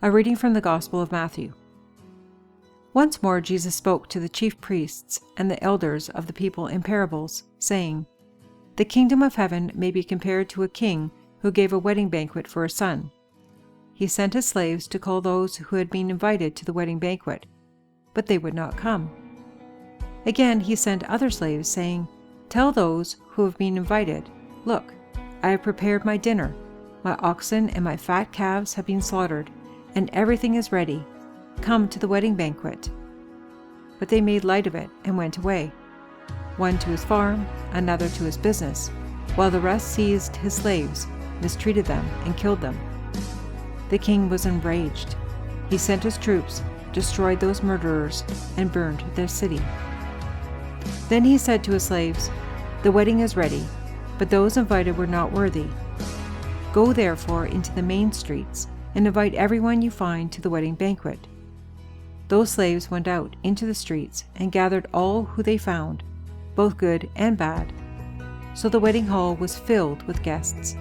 A reading from the Gospel of Matthew. Once more Jesus spoke to the chief priests and the elders of the people in parables, saying, "The kingdom of heaven may be compared to a king who gave a wedding banquet for a son. He sent his slaves to call those who had been invited to the wedding banquet, but they would not come. Again he sent other slaves, saying, 'Tell those who have been invited, look, I have prepared my dinner. My oxen and my fat calves have been slaughtered, and everything is ready. Come to the wedding banquet.' But they made light of it and went away, one to his farm, another to his business, while the rest seized his slaves, mistreated them, and killed them. The king was enraged. He sent his troops, destroyed those murderers, and burned their city. Then he said to his slaves, 'The wedding is ready, but those invited were not worthy. Go therefore into the main streets and invite everyone you find to the wedding banquet.' Those slaves went out into the streets and gathered all who they found, both good and bad. So the wedding hall was filled with guests.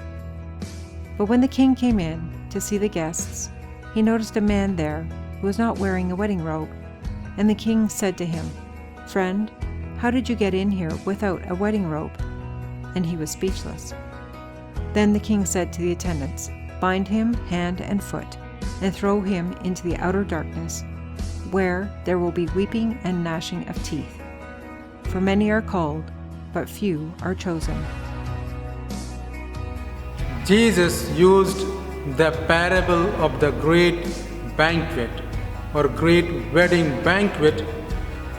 But when the king came in to see the guests, he noticed a man there who was not wearing a wedding robe. And the king said to him, 'Friend, how did you get in here without a wedding robe?' And he was speechless. Then the king said to the attendants, 'Bind him hand and foot, and throw him into the outer darkness, where there will be weeping and gnashing of teeth. For many are called, but few are chosen.'" Jesus used the parable of the great banquet or great wedding banquet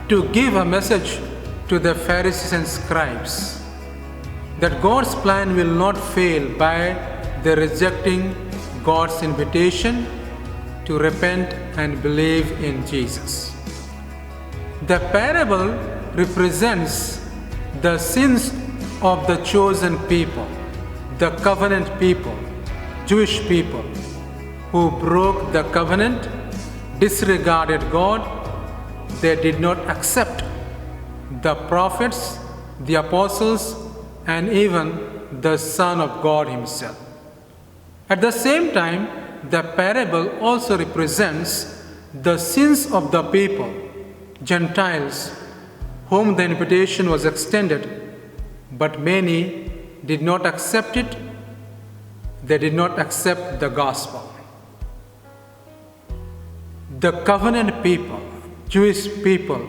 to give a message to the Pharisees and scribes that God's plan will not fail by their rejecting God's invitation to repent and believe in Jesus. The parable represents the sins of the chosen people, the covenant people, Jewish people, who broke the covenant, disregarded God. They did not accept the prophets, the apostles, and even the Son of God himself. At the same time, the parable also represents the sins of the people, Gentiles, whom the invitation was extended, but many did not accept it. They did not accept the gospel. The covenant people, Jewish people,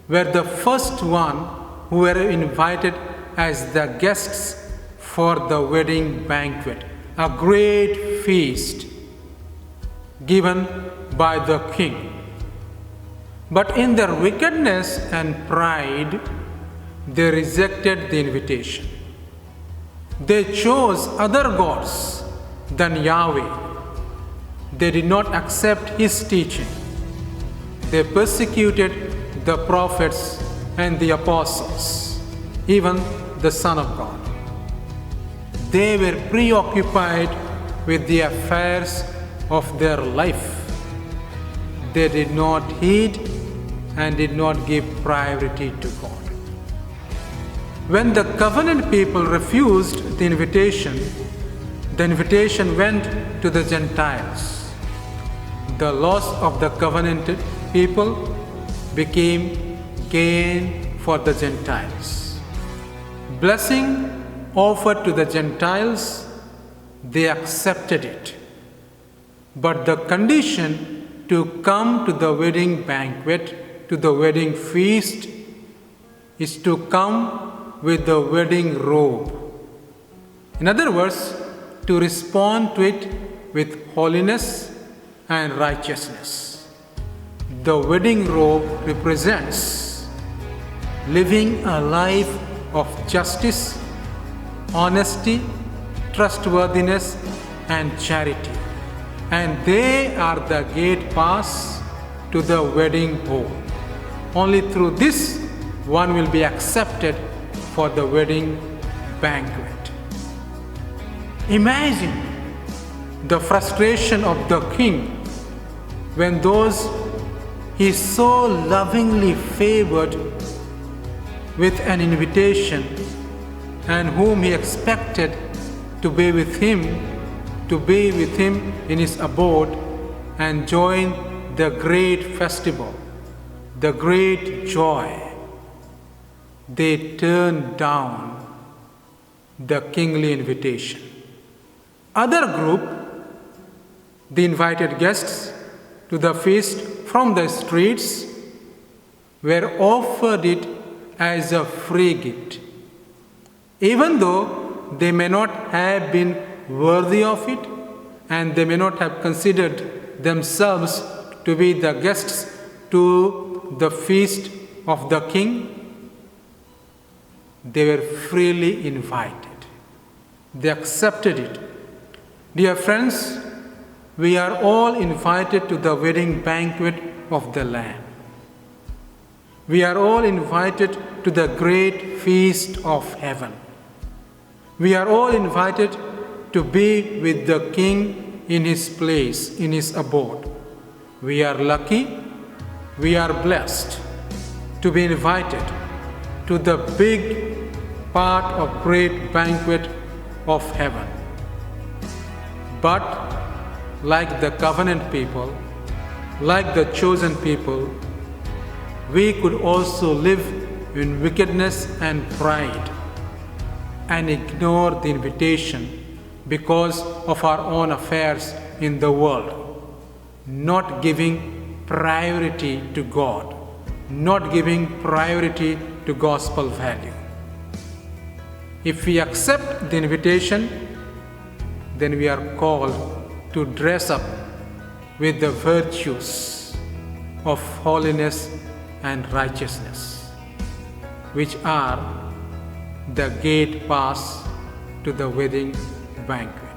were the first one who were invited as the guests for the wedding banquet, a great feast given by the king. But in their wickedness and pride, they rejected the invitation. They chose other gods than Yahweh. They did not accept his teaching. They persecuted the prophets and the apostles, even the Son of God. They were preoccupied with the affairs of their life. They did not heed and did not give priority to God. When the covenant people refused the invitation went to the Gentiles. The loss of the covenanted people became gain for the Gentiles. Blessing offered to the Gentiles, they accepted it. But the condition to come to the wedding banquet, to the wedding feast, is to come with the wedding robe. In other words, to respond to it with holiness and righteousness. The wedding robe represents living a life of justice, honesty, trustworthiness, and charity. And they are the gate pass to the wedding hall. Only through this one will be accepted for the wedding banquet. Imagine the frustration of the king when those he so lovingly favored with an invitation and whom he expected to be with him in his abode and join the great festival, the great joy, they turned down the kingly invitation. Other group, the invited guests to the feast from the streets, were offered it as a free gift, even though they may not have been worthy of it and they may not have considered themselves to be the guests to the feast of the king. They were freely invited. They accepted it. Dear friends, we are all invited to the wedding banquet of the Lamb. We are all invited to the great feast of heaven. We are all invited to be with the King in his place, in his abode. We are lucky, we are blessed to be invited to the big part of great banquet of heaven. But like the covenant people, like the chosen people, we could also live in wickedness and pride and ignore the invitation because of our own affairs in the world, not giving priority to God, not giving priority to gospel value. If we accept the invitation, then we are called to dress up with the virtues of holiness and righteousness, which are the gate pass to the wedding banquet.